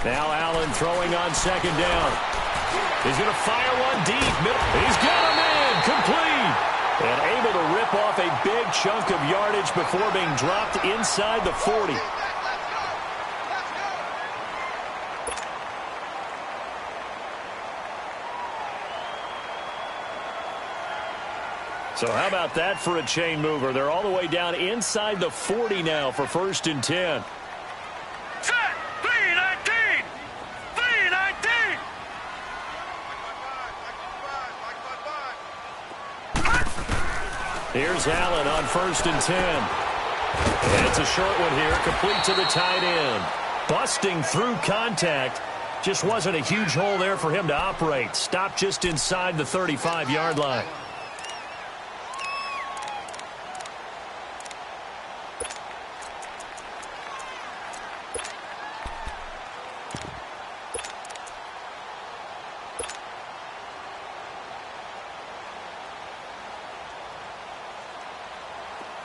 Now Allen throwing on second down. He's going to fire one deep. He's got him in. Complete. And able to rip off a big chunk of yardage before being dropped inside the 40. So how about that for a chain mover? They're all the way down inside the 40 now for 1st and 10. Set! 3-19! 3-19! Here's Allen on 1st and 10. And it's a short one here, complete to the tight end. Busting through contact. Just wasn't a huge hole there for him to operate. Stopped just inside the 35-yard line.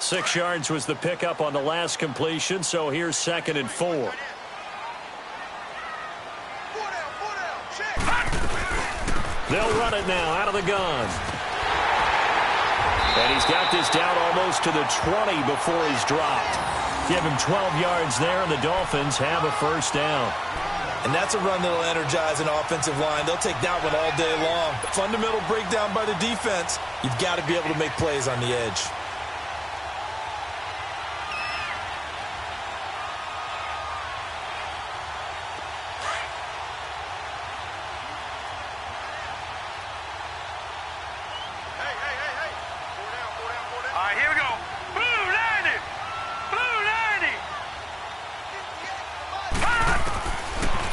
Six yards was the pickup on the last completion, so here's 2nd and 4. They'll run it now out of the gun. And he's got this down almost to the 20 before he's dropped. Give him 12 yards there, and the Dolphins have a 1st down. And that's a run that'll energize an offensive line. They'll take that one all day long. Fundamental breakdown by the defense. You've got to be able to make plays on the edge.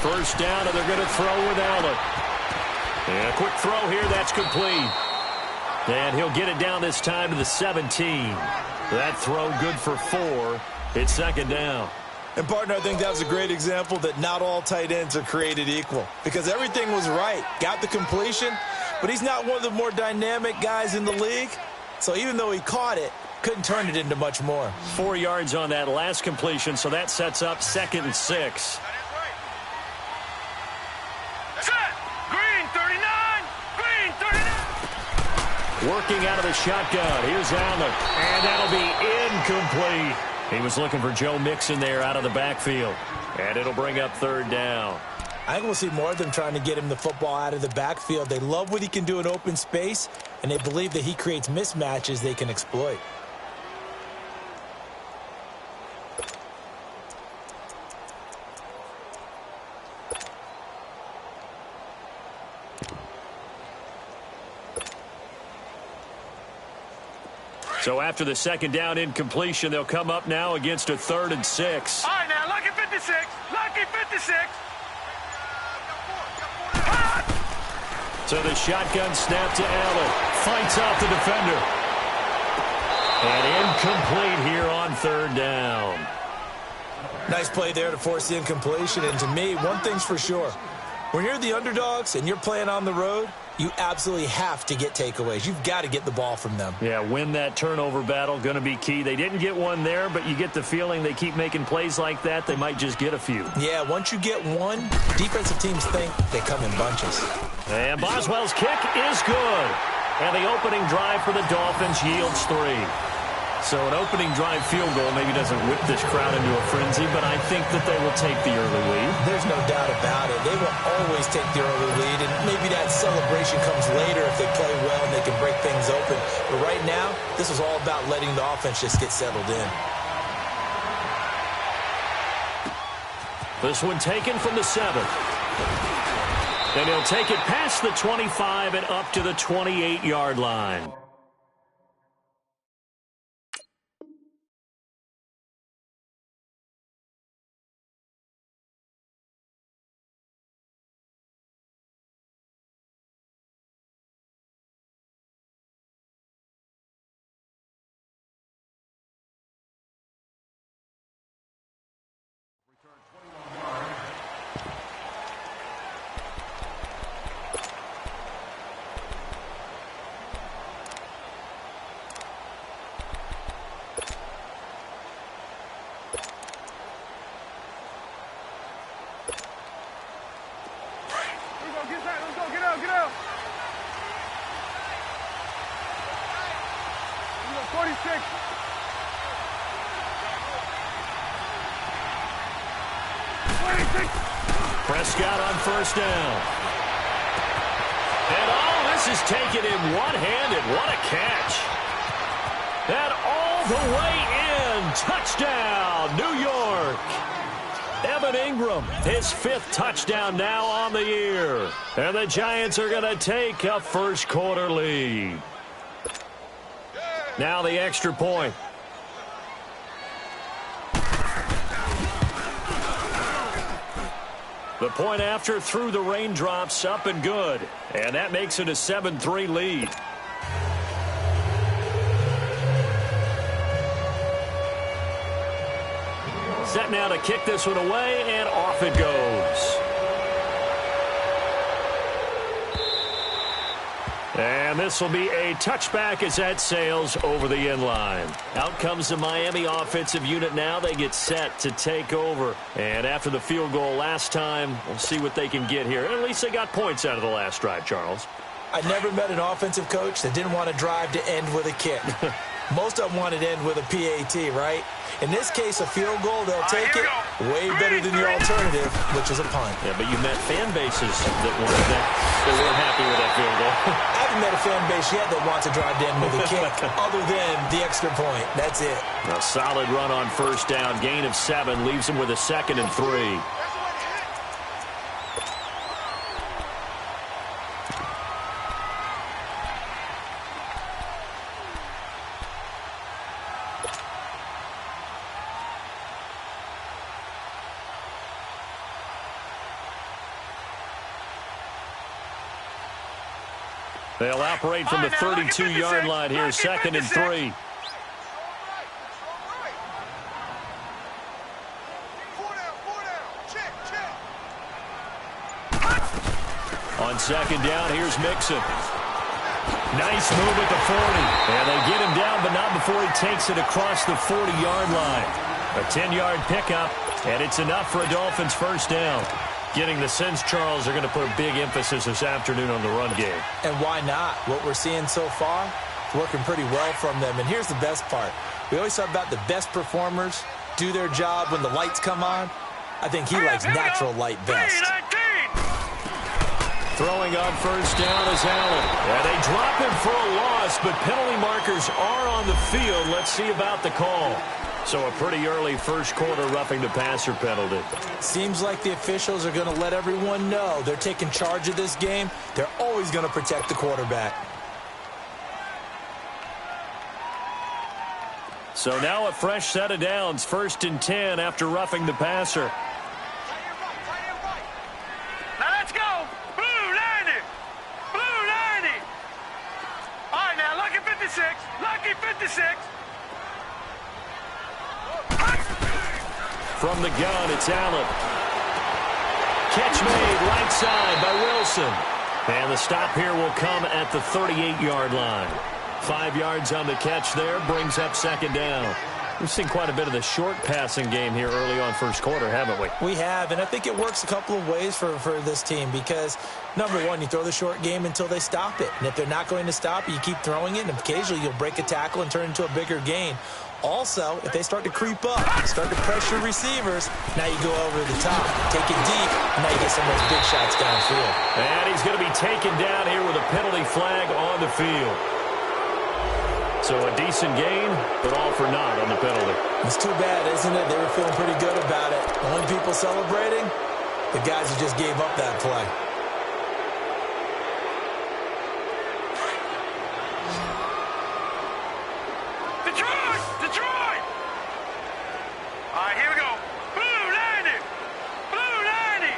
First down, and they're going to throw with Allen. And a quick throw here, that's complete. And he'll get it down this time to the 17. That throw good for 4. It's 2nd down. And, partner, I think that was a great example that not all tight ends are created equal. Because everything was right. Got the completion, but he's not one of the more dynamic guys in the league. So even though he caught it, couldn't turn it into much more. 4 yards on that last completion, so that sets up 2nd and 6. Working out of the shotgun. Here's Allen. And that'll be incomplete. He was looking for Joe Mixon there out of the backfield. And it'll bring up 3rd down. I think we'll see more of them trying to get him the football out of the backfield. They love what he can do in open space, and they believe that he creates mismatches they can exploit. So after the 2nd down incompletion, they'll come up now against a 3rd and 6. All right, now, lucky 56. Lucky 56. So the shotgun snap to Allen. Fights off the defender. And incomplete here on 3rd down. Nice play there to force the incompletion. And to me, one thing's for sure. When you're the underdogs and you're playing on the road, you absolutely have to get takeaways. You've got to get the ball from them. Yeah, win that turnover battle, going to be key. They didn't get one there, but you get the feeling they keep making plays like that, they might just get a few. Yeah, once you get one, defensive teams think they come in bunches. And Boswell's kick is good. And the opening drive for the Dolphins yields 3. So an opening drive field goal maybe doesn't whip this crowd into a frenzy, but I think that they will take the early lead. There's no doubt about it. They will always take the early lead, and maybe that celebration comes later if they play well and they can break things open. But right now, this is all about letting the offense just get settled in. This one taken from the 7. And he'll take it past the 25 and up to the 28-yard line. Prescott on first down. And all this is taken in one-handed. What a catch. And all the way in. Touchdown, New York. Evan Ingram, his 5th touchdown now on the year. And the Giants are going to take a first-quarter lead. Now the extra point. The point after through the raindrops, up and good. And that makes it a 7-3 lead. Set now to kick this one away, and off it goes. And this will be a touchback as that sails over the end line. Out comes the Miami offensive unit now. They get set to take over. And after the field goal last time, we'll see what they can get here. At least they got points out of the last drive, Charles. I never met an offensive coach that didn't want to drive to end with a kick. Most of them wanted to end with a PAT, right? In this case, a field goal, they'll take it way better than the alternative, which is a punt. Yeah, but you met fan bases that wanted that. They weren't happy with that field goal. I haven't met a fan base yet that wants to drive to end with a kick other than the extra point. That's it. A solid run on first down. Gain of 7 leaves them with a 2nd and 3. They'll operate from the 32-yard line here, 2nd and 3. On 2nd down, here's Mixon. Nice move at the 40. And they get him down, but not before he takes it across the 40-yard line. A 10-yard pickup, and it's enough for a Dolphins first down. Getting the sense, Charles, are going to put a big emphasis this afternoon on the run game. And why not? What we're seeing so far is working pretty well from them. And here's the best part. We always talk about the best performers do their job when the lights come on. I think he likes natural light best. Throwing on first down is Allen. And they drop him for a loss, but penalty markers are on the field. Let's see about the call. So a pretty early first quarter roughing the passer penalty. Seems like the officials are going to let everyone know they're taking charge of this game. They're always going to protect the quarterback. So now a fresh set of downs. 1st and 10 after roughing the passer. Now let's go. Blue 90. Blue 90. All right, now, lucky 56. Lucky 56. From the gun, it's Allen. Catch made right side by Wilson. And the stop here will come at the 38-yard line. 5 yards on the catch there, brings up 2nd down. We've seen quite a bit of the short passing game here early on first quarter, haven't we? We have, and I think it works a couple of ways for this team because, number one, you throw the short game until they stop it. And if they're not going to stop it, you keep throwing it, and occasionally you'll break a tackle and turn it into a bigger gain. Also, if they start to creep up, start to pressure receivers, now you go over the top, take it deep, and now you get some of those big shots downfield. And he's going to be taken down here with a penalty flag on the field. So a decent gain, but all for naught on the penalty. It's too bad, isn't it? They were feeling pretty good about it. The only people celebrating, the guys who just gave up that play. Detroit! Detroit! All right, here we go. Blue 90. Blue 90.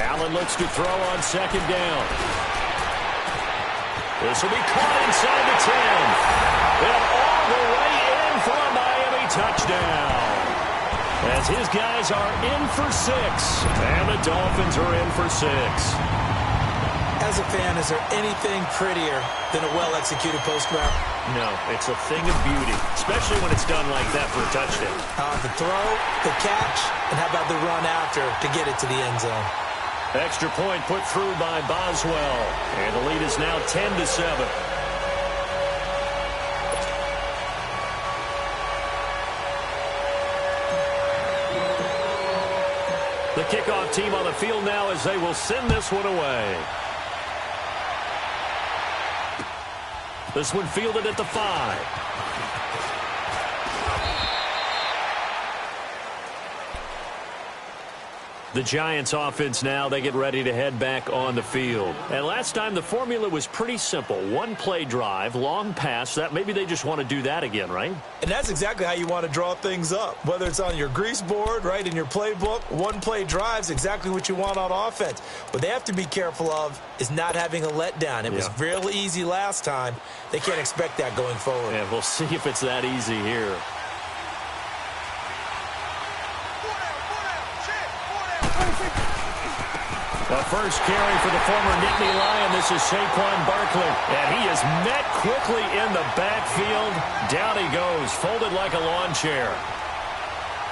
Allen looks to throw on 2nd down. This will be caught inside the 10. And all the way in for a Miami touchdown. As his guys are in for 6. And the Dolphins are in for 6. As a fan, is there anything prettier than a well-executed post route? No, it's a thing of beauty, especially when it's done like that for a touchdown. The throw, the catch, and how about the run after to get it to the end zone? Extra point put through by Boswell. And the lead is now 10-7. The kickoff team on the field now as they will send this one away. This one fielded at the 5. The Giants offense now, they get ready to head back on the field. And last time the formula was pretty simple. One play drive, long pass. That maybe they just want to do that again, right? And that's exactly how you want to draw things up. Whether it's on your grease board, right, in your playbook, one play drive is exactly what you want on offense. What they have to be careful of is not having a letdown. It was real easy last time. They can't expect that going forward. Yeah, we'll see if it's that easy here. The first carry for the former Nittany Lion. This is Saquon Barkley. And he is met quickly in the backfield. Down he goes, folded like a lawn chair.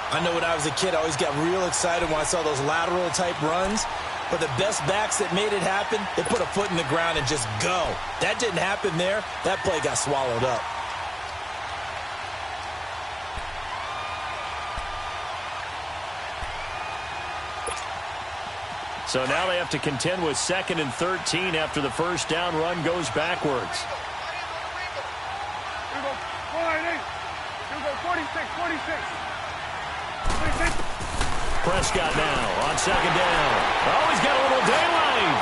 I know when I was a kid, I always got real excited when I saw those lateral-type runs. But the best backs that made it happen, they put a foot in the ground and just go. That didn't happen there. That play got swallowed up. So now they have to contend with 2nd and 13 after the first down run goes backwards. Here we go. 46. Prescott now on 2nd down. Oh, he's got a little daylight.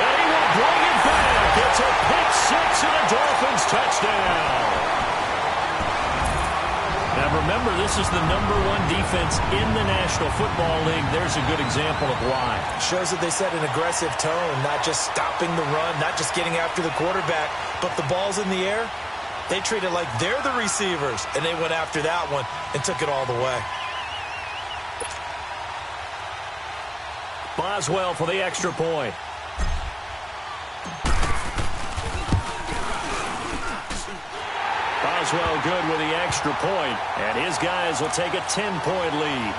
And he will bring it back. It's a pick 6 and a Dolphins touchdown. Now, remember, this is the #1 defense in the National Football League. There's a good example of why. Shows that they set an aggressive tone, not just stopping the run, not just getting after the quarterback, but the ball's in the air. They treat it like they're the receivers, and they went after that one and took it all the way. Boswell for the extra point. Boswell good with the extra point, and his guys will take a 10-point lead.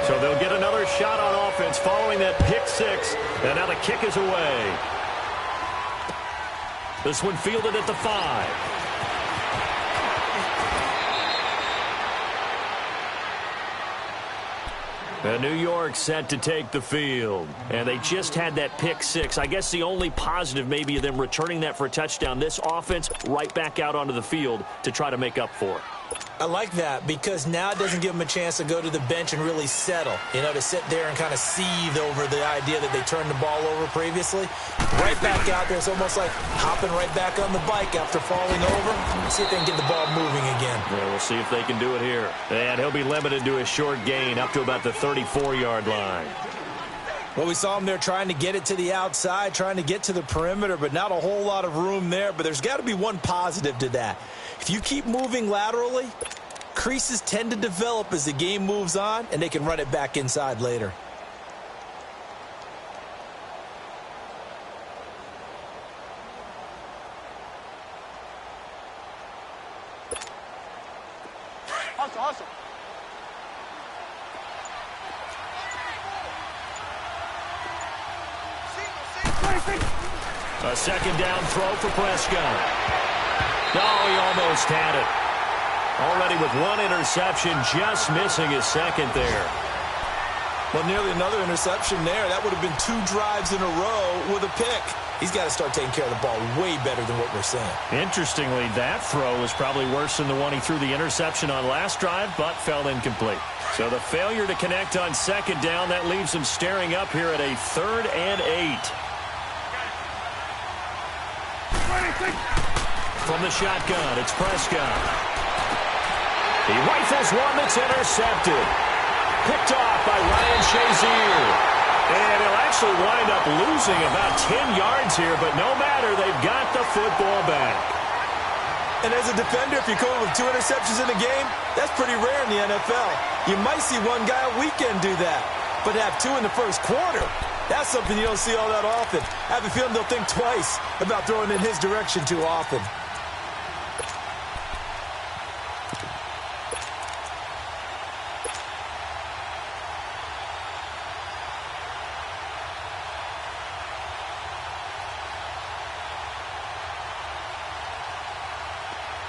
So they'll get another shot on offense following that pick 6, and now the kick is away. This one fielded at the 5. And New York set to take the field. And they just had that pick 6. I guess the only positive maybe of them returning that for a touchdown. This offense right back out onto the field to try to make up for it. I like that because now it doesn't give them a chance to go to the bench and really settle. You know, to sit there and kind of seethe over the idea that they turned the ball over previously. Right back out there. It's almost like hopping right back on the bike after falling over. See if they can get the ball moving again. Yeah, we'll see if they can do it here. And he'll be limited to a short gain up to about the 34-yard line. Well, we saw him there trying to get it to the outside, trying to get to the perimeter, but not a whole lot of room there. But there's got to be one positive to that. If you keep moving laterally, creases tend to develop as the game moves on, and they can run it back inside later. Hustle. A 2nd down throw for Prescott. Oh, he almost had it. Already with 1 interception, just missing his 2nd there. Well, nearly another interception there. That would have been 2 drives in a row with a pick. He's got to start taking care of the ball way better than what we're seeing. Interestingly, that throw was probably worse than the one he threw the interception on last drive, but fell incomplete. So the failure to connect on 2nd down, that leaves him staring up here at a 3rd and 8. From the shotgun, it's Prescott. He rifles one that's intercepted. Picked off by Ryan Shazier. And he'll actually wind up losing about 10 yards here, but no matter, they've got the football back. And as a defender, if you come with 2 interceptions in a game, that's pretty rare in the NFL. You might see one guy a weekend do that, but have 2 in the first quarter, that's something you don't see all that often. I have a feeling they'll think twice about throwing in his direction too often.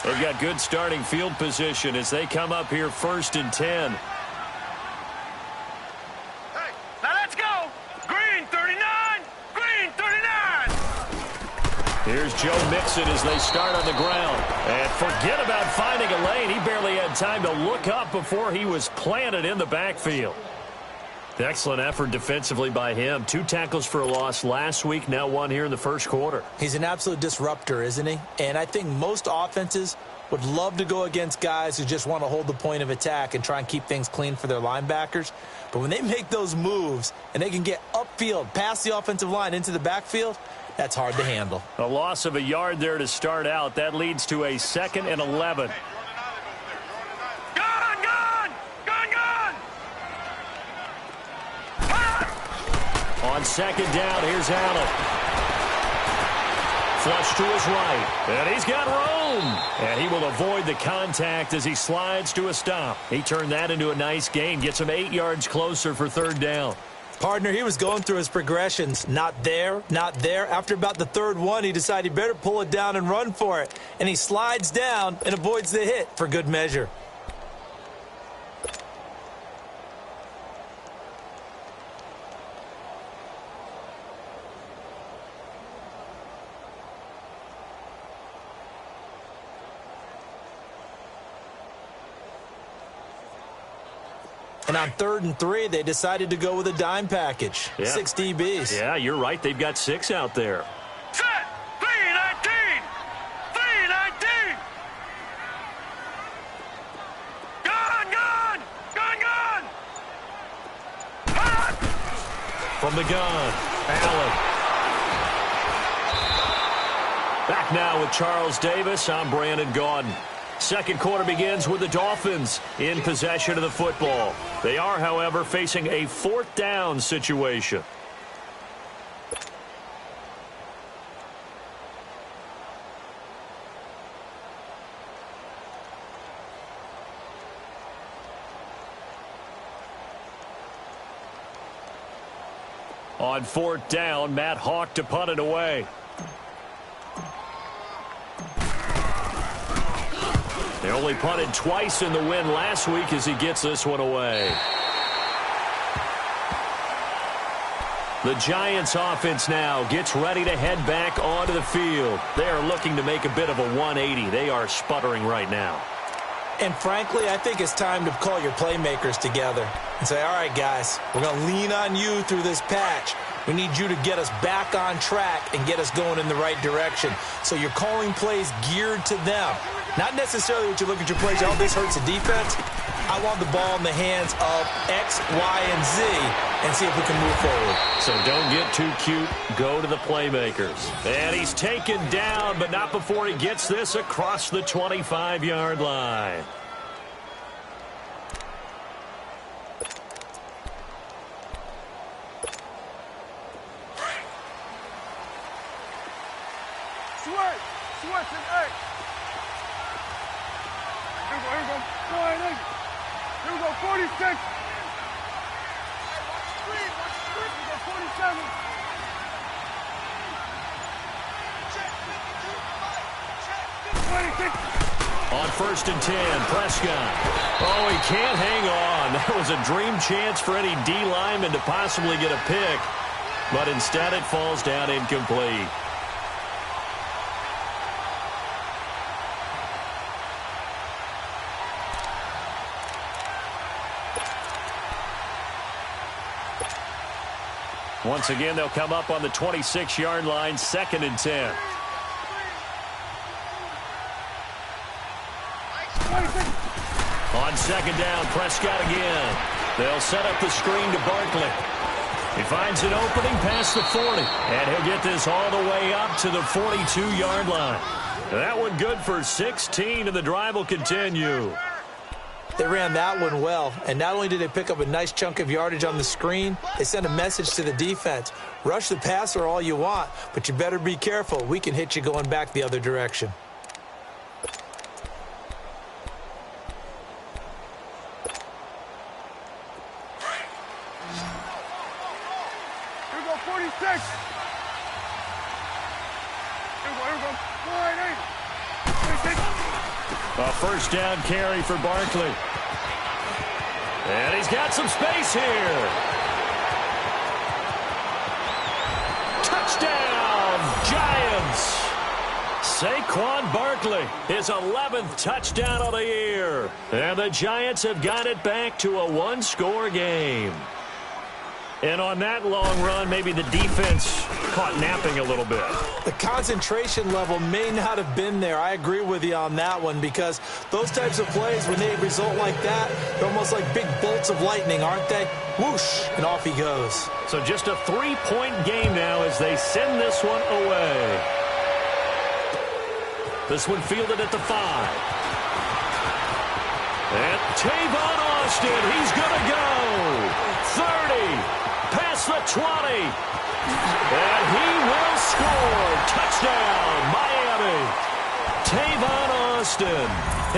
They've got good starting field position as they come up here 1st and 10. Hey, now let's go. Green 39. Green 39. Here's Joe Mixon as they start on the ground. And forget about finding a lane. He barely had time to look up before he was planted in the backfield. Excellent effort defensively by him. 2 tackles for a loss last week, now 1 here in the first quarter. He's an absolute disruptor, isn't he? And I think most offenses would love to go against guys who just want to hold the point of attack and try and keep things clean for their linebackers. But when they make those moves and they can get upfield, past the offensive line into the backfield, that's hard to handle. A loss of a yard there to start out. That leads to a 2nd and 11. On 2nd down, here's Allen. Flush to his right. And he's got room. And he will avoid the contact as he slides to a stop. He turned that into a nice gain. Gets him 8 yards closer for 3rd down. Partner, he was going through his progressions. Not there, not there. After about the 3rd one, he decided he better pull it down and run for it. And he slides down and avoids the hit for good measure. And on 3rd and 3, they decided to go with a dime package. Yeah. 6 DBs. Yeah, you're right. They've got 6 out there. Set. 319. 319. Gun. From the gun, Allen. Back now with Charles Davis. I'm Brandon Gaudin. Second quarter begins with the Dolphins in possession of the football. They are, however, facing a 4th down situation. On 4th down, Matt Hawk to punt it away. They only punted twice in the win last week as he gets this one away. The Giants offense now gets ready to head back onto the field. They are looking to make a bit of a 180. They are sputtering right now. And frankly, I think it's time to call your playmakers together and say, all right, guys, we're going to lean on you through this patch. We need you to get us back on track and get us going in the right direction. So you're calling plays geared to them. Not necessarily what you look at your plays, oh, this hurts the defense. I want the ball in the hands of X, Y, and Z and see if we can move forward. So don't get too cute. Go to the playmakers. And he's taken down, but not before he gets this across the 25-yard line. Switch and X. Here we go. Here we go, 46. Here we go, 47. On 1st and 10, Prescott. Oh, he can't hang on. That was a dream chance for any D lineman to possibly get a pick, but instead it falls down incomplete. Once again, they'll come up on the 26-yard line, 2nd and 10. On 2nd down, Prescott again. They'll set up the screen to Barkley. He finds an opening past the 40, and he'll get this all the way up to the 42-yard line. That one good for 16, and the drive will continue. They ran that one well, and not only did they pick up a nice chunk of yardage on the screen, they sent a message to the defense. Rush the passer all you want, but you better be careful. We can hit you going back the other direction. Here we go, 46. Here we go. 480. 46. A first down carry for Barkley. And he's got some space here. Touchdown, Giants. Saquon Barkley, his 11th touchdown of the year. And the Giants have got it back to a one-score game. And on that long run, maybe the defense caught napping a little bit. The concentration level may not have been there. I agree with you on that one, because those types of plays, when they result like that, they're almost like big bolts of lightning, aren't they? Whoosh, and off he goes. So just a 3-point game now as they send this one away. This one fielded at the 5. And Tavon Austin, he's going to go. 30. Past the 20. And he will score. Touchdown, Miami. Tavon Austin,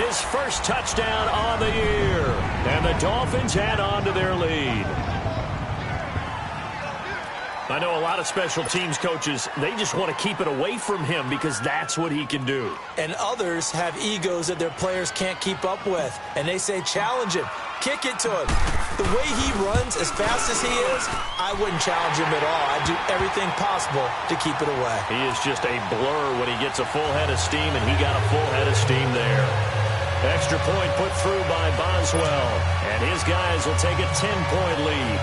his first touchdown on the year. And the Dolphins add on to their lead. I know a lot of special teams coaches, they just want to keep it away from him because that's what he can do. And others have egos that their players can't keep up with. And they say, challenge him. Kick it to him. The way he runs, as fast as he is, I wouldn't challenge him at all. I'd do everything possible to keep it away. He is just a blur when he gets a full head of steam, and he got a full head of steam there. Extra point put through by Boswell, and his guys will take a 10-point lead.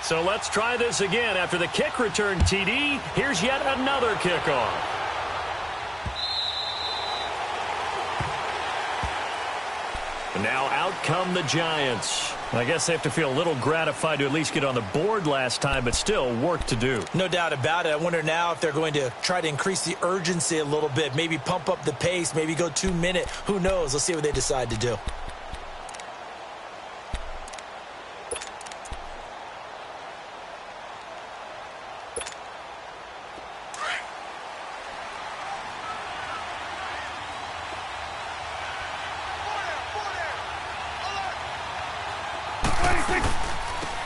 So let's try this again. After the kick return, TD, here's yet another kickoff. And now out come the Giants. I guess they have to feel a little gratified to at least get on the board last time, but still work to do. No doubt about it. I wonder now if they're going to try to increase the urgency a little bit, maybe pump up the pace, maybe go 2-minute. Who knows? Let's see what they decide to do.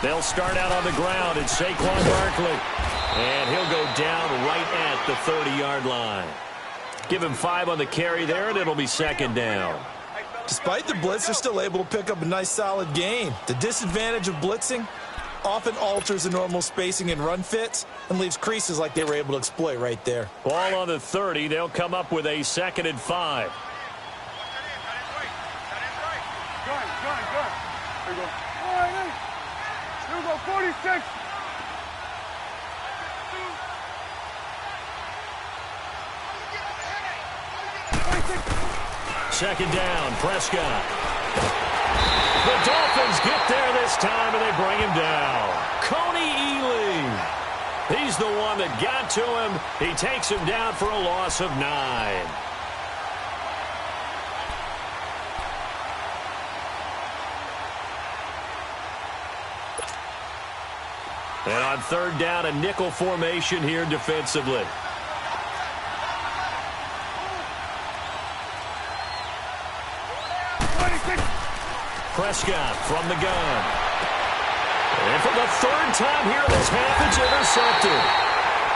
They'll start out on the ground. It's Saquon Barkley. And he'll go down right at the 30-yard line. Give him 5 on the carry there, and it'll be second down. Despite the blitz, they're still able to pick up a nice, solid gain. The disadvantage of blitzing often alters the normal spacing and run fits and leaves creases like they were able to exploit right there. Ball on the 30. They'll come up with a 2nd and 5. There you go. 46. Second down, Prescott. The Dolphins get there this time, and they bring him down. Coney Ealy. He's the one that got to him. He takes him down for a loss of 9. And on third down, a nickel formation here defensively. Prescott from the gun. And for the 3rd time here this half, it's intercepted.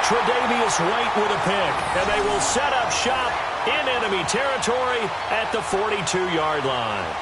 Tre'Davious White with a pick. And they will set up shop in enemy territory at the 42-yard line.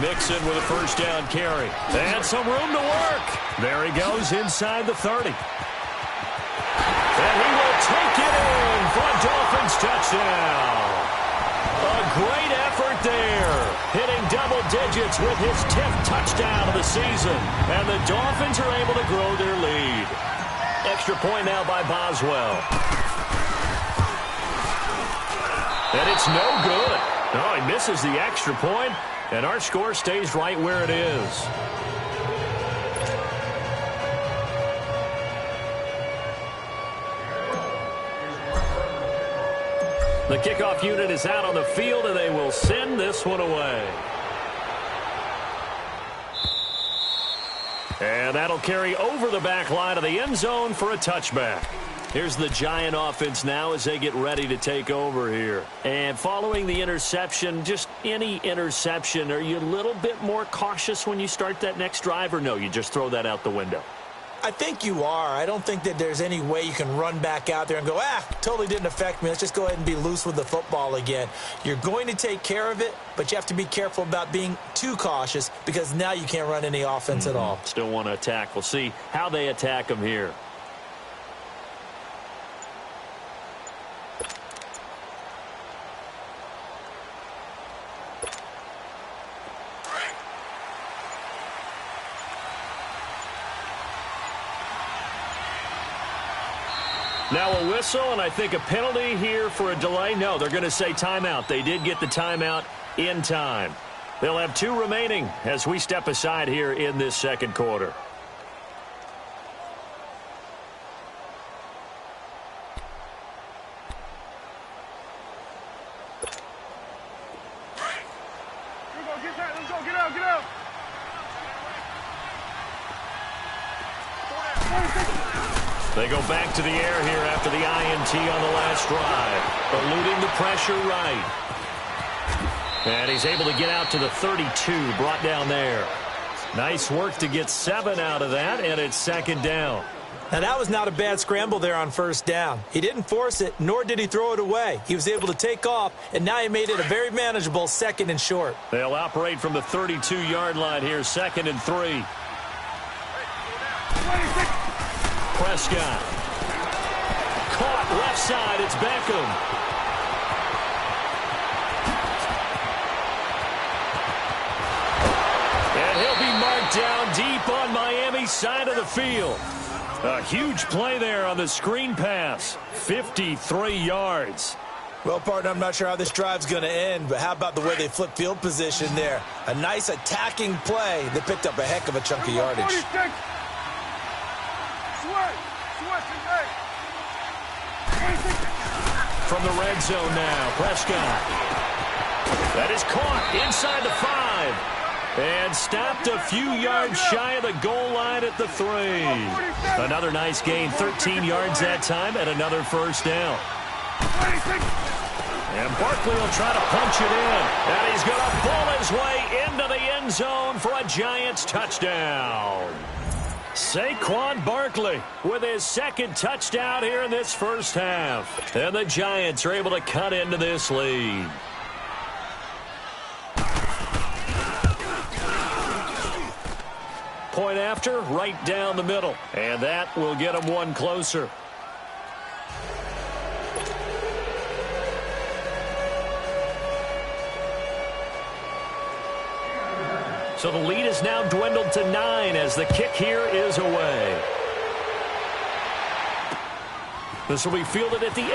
Mixon with a first down carry. And some room to work. There he goes inside the 30. And he will take it in for a Dolphins touchdown. A great effort there. double digits with his 10th touchdown of the season. And the Dolphins are able to grow their lead. Extra point now by Boswell. And it's no good. Oh, he misses the extra point, and our score stays right where it is. The kickoff unit is out on the field, and they will send this one away. And that'll carry over the back line of the end zone for a touchback. Here's the Giant offense now as they get ready to take over here. And following the interception, just any interception, are you a little bit more cautious when you start that next drive, or no, you just throw that out the window? I think you are. I don't think that there's any way you can run back out there and go, totally didn't affect me. Let's just go ahead and be loose with the football again. You're going to take care of it, but you have to be careful about being too cautious because now you can't run any offense at all. Still want to attack. We'll see how they attack them here. Now a whistle, and I think a penalty here for a delay. No, they're going to say timeout. They did get the timeout in time. They'll have 2 remaining as we step aside here in this second quarter. Let's go, get out. They go back to the air here after the INT on the last drive. Eluding the pressure right. And he's able to get out to the 32, brought down there. Nice work to get 7 out of that, and it's second down. Now, that was not a bad scramble there on first down. He didn't force it, nor did he throw it away. He was able to take off, and now he made it a very manageable 2nd and short. They'll operate from the 32-yard line here, 2nd and 3. Prescott. Caught left side. It's Beckham. And he'll be marked down deep on Miami's side of the field. A huge play there on the screen pass. 53 yards. Well, partner, I'm not sure how this drive's going to end, but how about the way they flip field position there? A nice attacking play that picked up a heck of a chunk of yardage. From the red zone now, Prescott. That is caught inside the 5. And stopped a few yards shy of the goal line at the 3. Another nice gain, 13 yards that time, and another first down. And Barkley will try to punch it in. And he's going to pull his way into the end zone for a Giants touchdown. Saquon Barkley with his 2nd touchdown here in this first half. And the Giants are able to cut into this lead. Point after, right down the middle. And that will get them one closer. So the lead is now dwindled to 9 as the kick here is away. This will be fielded at the 8.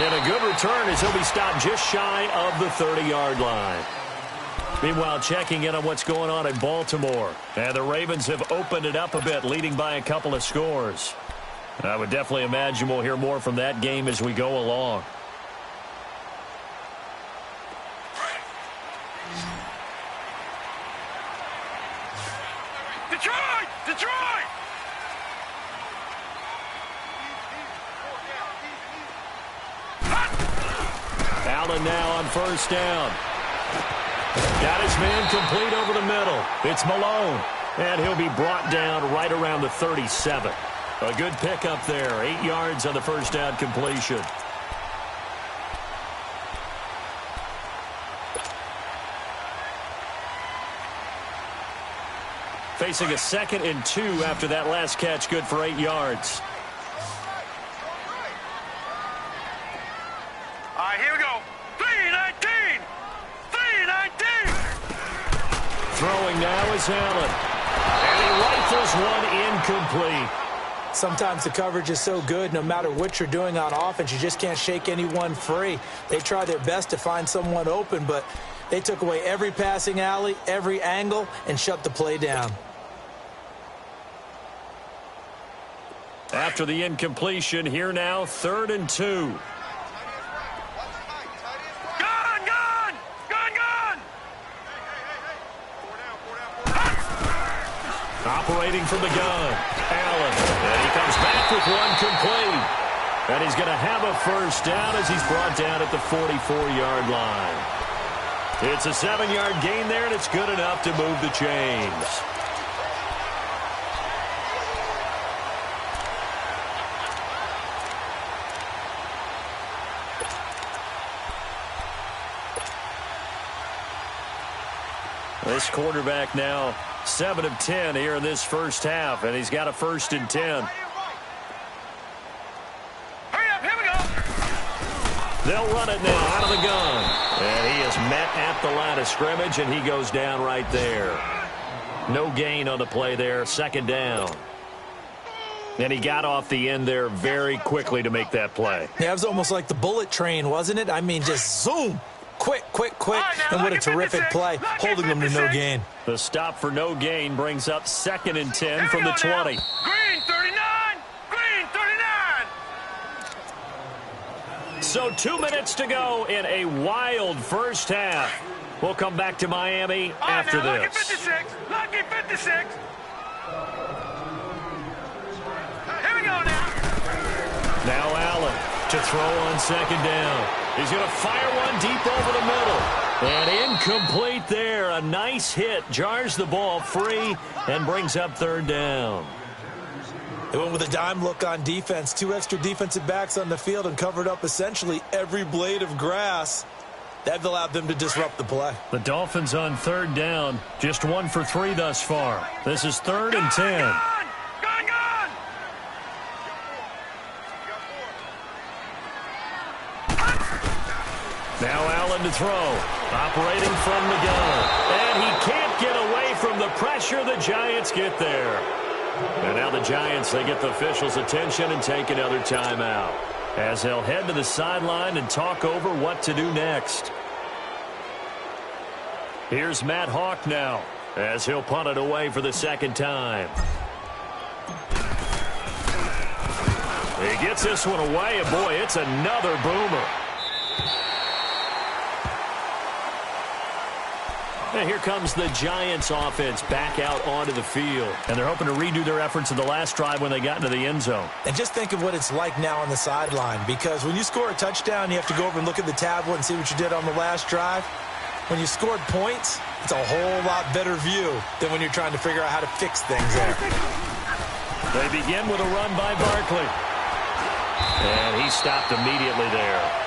And a good return as he'll be stopped just shy of the 30-yard line. Meanwhile, checking in on what's going on in Baltimore. And the Ravens have opened it up a bit, leading by a couple of scores. I would definitely imagine we'll hear more from that game as we go along. Detroit! Allen now on first down. Got his man complete over the middle. It's Malone. And he'll be brought down right around the 37. A good pickup there. 8 yards on the first down completion. Facing a 2nd and 2 after that last catch, good for 8 yards. All right, here we go. 3-19. 3-19. Throwing now is Allen. And he rifles one incomplete. Sometimes the coverage is so good, no matter what you're doing on offense, you just can't shake anyone free. They try their best to find someone open, but they took away every passing alley, every angle, and shut the play down. After the incompletion, here now, 3rd and 2. Operating from the gun, Allen. And he comes back with one complete. And he's going to have a first down as he's brought down at the 44-yard line. It's a 7-yard gain there, and it's good enough to move the chains. This quarterback now 7 of 10 here in this first half, and he's got a 1st and 10. Hurry up, here we go. They'll run it now out of the gun. And he is met at the line of scrimmage, and he goes down right there. No gain on the play there, 2nd down. And he got off the end there very quickly to make that play. Yeah, it was almost like the bullet train, wasn't it? I mean, just zoom. Quick, and what a terrific play, holding them to no gain. The stop for no gain brings up 2nd and 10 from the 20. Green 39, Green 39. So 2 minutes to go in a wild first half. We'll come back to Miami after this. Lucky 56, Lucky 56. Here we go now. Now Allen to throw on 2nd down. He's going to fire one deep over the middle. And incomplete there. A nice hit. Jars the ball free and brings up 3rd down. They went with a dime look on defense. 2 extra defensive backs on the field and covered up essentially every blade of grass. That allowed them to disrupt the play. The Dolphins on 3rd down. Just 1 for 3 thus far. This is 3rd and 10. Gone. Now Allen to throw. Operating from the gun. And he can't get away from the pressure. The Giants get there. And now the Giants, they get the officials' attention and take another timeout, as they'll head to the sideline and talk over what to do next. Here's Matt Hawk now, as he'll punt it away for the 2nd time. He gets this one away, and boy, it's another boomer. And here comes the Giants offense back out onto the field. And they're hoping to redo their efforts in the last drive when they got into the end zone. And just think of what it's like now on the sideline, because when you score a touchdown, you have to go over and look at the tablet and see what you did on the last drive. When you scored points, it's a whole lot better view than when you're trying to figure out how to fix things there. They begin with a run by Barkley. And he stopped immediately there.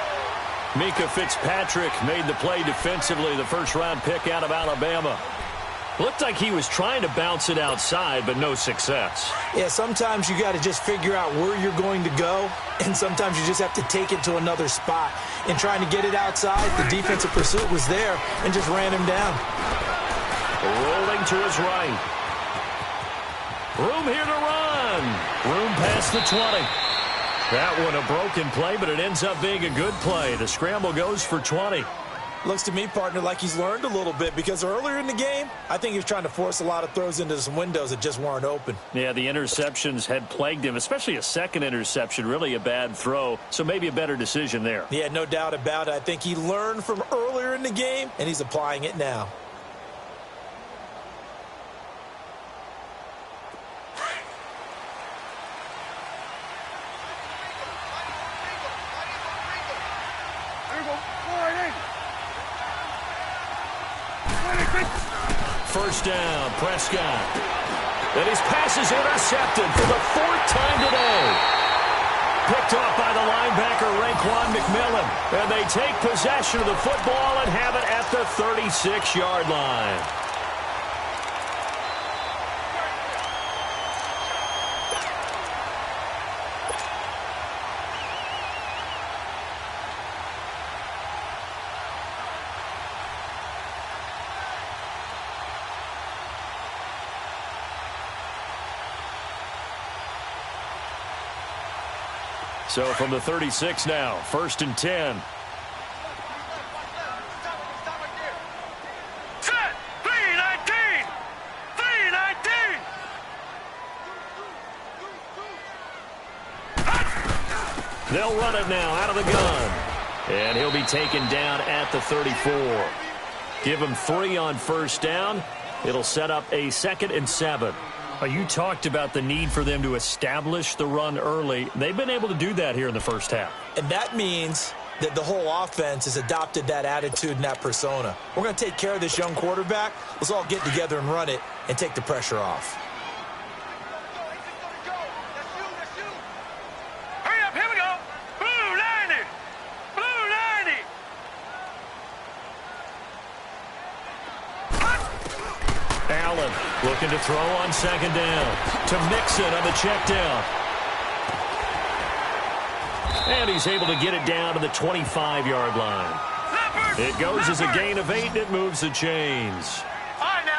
Mika Fitzpatrick made the play defensively, the 1st-round pick out of Alabama. Looked like he was trying to bounce it outside, but no success. Yeah, sometimes you got to just figure out where you're going to go, and sometimes you just have to take it to another spot. In trying to get it outside, the defensive pursuit was there and just ran him down. Rolling to his right. Room here to run. Room past the 20. That one a broken play, but it ends up being a good play. The scramble goes for 20. Looks to me, partner, like he's learned a little bit, because earlier in the game, I think he was trying to force a lot of throws into some windows that just weren't open. Yeah, the interceptions had plagued him, especially a 2nd interception, really a bad throw, so maybe a better decision there. Yeah, no doubt about it. I think he learned from earlier in the game, and he's applying it now. First down, Prescott. And his pass is intercepted for the 4th time today. Picked off by the linebacker, Raekwon McMillan. And they take possession of the football and have it at the 36-yard line. So from the 36 now, 1st and 10. Set. 3-19. 3-19. They'll run it now out of the gun. And he'll be taken down at the 34. Give him 3 on 1st down. It'll set up a 2nd and 7. You talked about the need for them to establish the run early. They've been able to do that here in the first half. And that means that the whole offense has adopted that attitude and that persona. We're going to take care of this young quarterback. Let's all get together and run it and take the pressure off. Hurry up, here we go. Blue 90. Blue 90. Allen looking to throw on 2nd down to Mixon on the check down. And he's able to get it down to the 25-yard line. It goes as a gain of 8, and it moves the chains.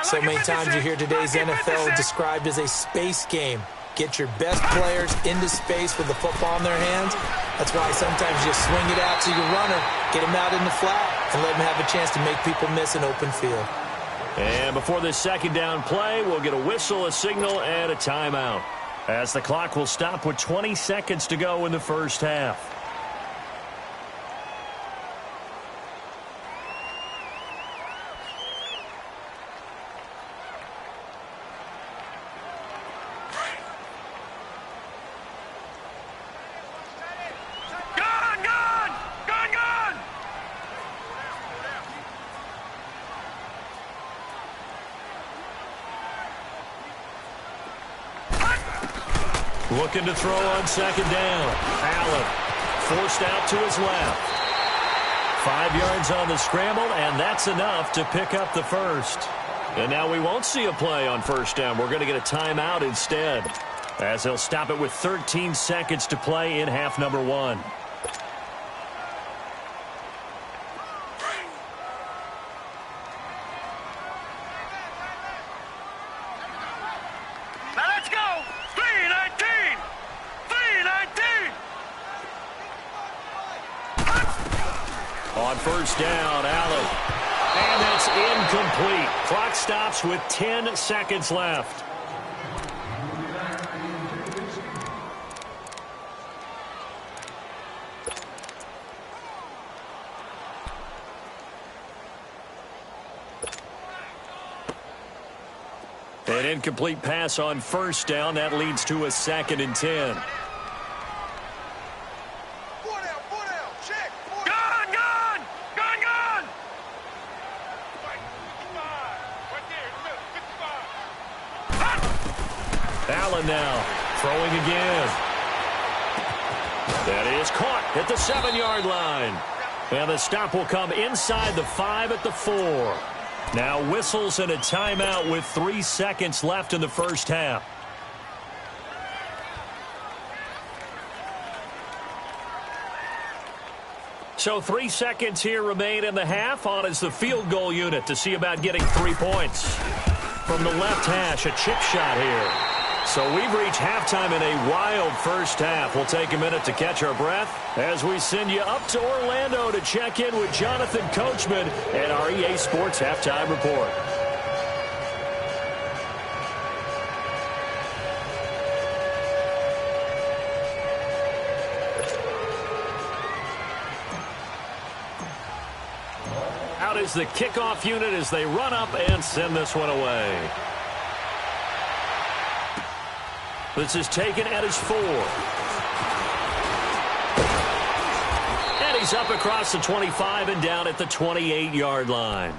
So many times you hear today's NFL described as a space game. Get your best players into space with the football in their hands. That's why sometimes you just swing it out to your runner, get him out in the flat, and let him have a chance to make people miss an open field. And before this 2nd down play, we'll get a whistle, a signal, and a timeout, as the clock will stop with 20 seconds to go in the first half. Looking to throw on 2nd down. Allen forced out to his left. 5 yards on the scramble, and that's enough to pick up the first. And now we won't see a play on 1st down. We're going to get a timeout instead, as they'll stop it with 13 seconds to play in half number 1. On 1st down, Allen. And that's incomplete. Clock stops with 10 seconds left. An incomplete pass on 1st down. That leads to a 2nd and 10. Allen now throwing again. That is caught at the 7-yard line. And the stop will come inside the 5 at the 4. Now whistles and a timeout with 3 seconds left in the first half. So 3 seconds here remain in the half. On is the field goal unit to see about getting 3 points. From the left hash, a chip shot here. So we've reached halftime in a wild first half. We'll take a minute to catch our breath as we send you up to Orlando to check in with Jonathan Coachman and our EA Sports Halftime Report. Out is the kickoff unit as they run up and send this one away. This is taken at his 4. And he's up across the 25 and down at the 28-yard line.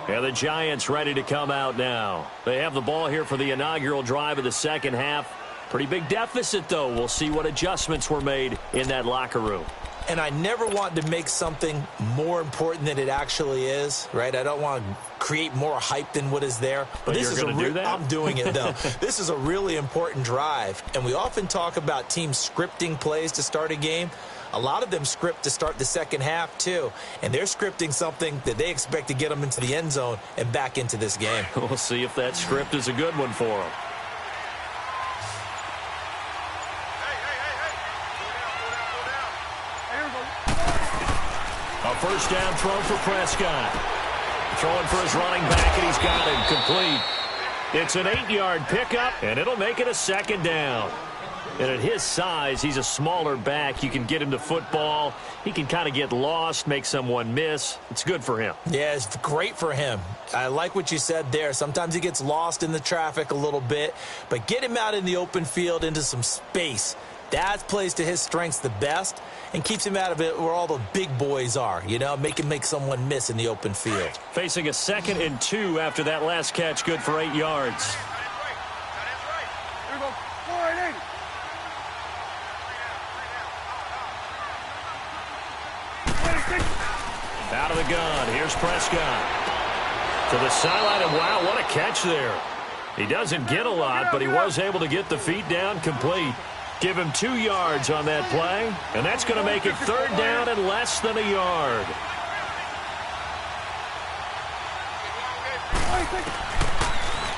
And the Giants ready to come out now. They have the ball here for the inaugural drive of the second half. Pretty big deficit, though. We'll see what adjustments were made in that locker room. And I never want to make something more important than it actually is, right? I don't want to create more hype than what is there. But this you're going to do that? I'm doing it, though. This is a really important drive. And we often talk about teams scripting plays to start a game. A lot of them script to start the second half, too. And they're scripting something that they expect to get them into the end zone and back into this game. We'll see if that script is a good one for them. first down throw for Prescott. Throwing for his running back, and he's got it complete. It's an 8-yard pickup, and it'll make it a second down. And at his size, he's a smaller back. You can get him to football. He can kind of get lost, make someone miss. It's good for him. Yeah, it's great for him. I like what you said there. Sometimes he gets lost in the traffic a little bit, but get him out in the open field into some space. That plays to his strengths the best and keeps him out of it where all the big boys are, you know, make someone miss in the open field. Facing a 2nd and 2 after that last catch, good for 8 yards. Out of the gun, here's Prescott. To the sideline, and wow, what a catch there. He doesn't get a lot, but he was able to get the feet down complete. Give him 2 yards on that play, and that's going to make it 3rd down and less than a yard.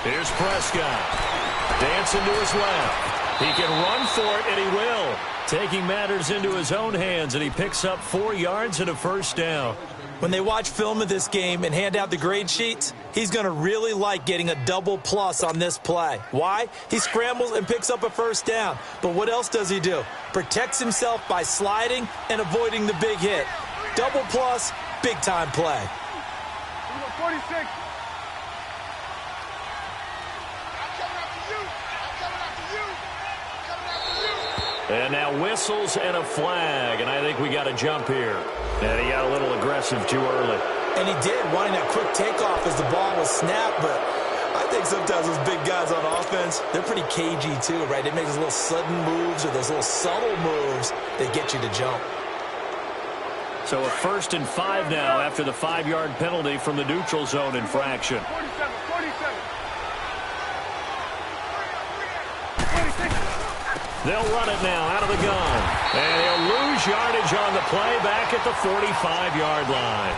Here's Prescott. Dancing to his left. He can run for it, and he will. Taking matters into his own hands, and he picks up 4 yards and a first down. When they watch film of this game and hand out the grade sheets, he's going to really like getting a double plus on this play. Why? He scrambles and picks up a first down. But what else does he do? Protects himself by sliding and avoiding the big hit. Double plus, big-time play. 46. And now whistles and a flag, and I think we got a jump here. And he got a little aggressive too early. And he did, wanting that quick takeoff as the ball was snapped, but I think sometimes those big guys on offense, they're pretty cagey too, right? They make those little sudden moves or those little subtle moves that get you to jump. So a 1st and 5 now after the 5-yard penalty from the neutral zone infraction. 47. They'll run it now out of the gun. And he'll lose yardage on the play back at the 45-yard line.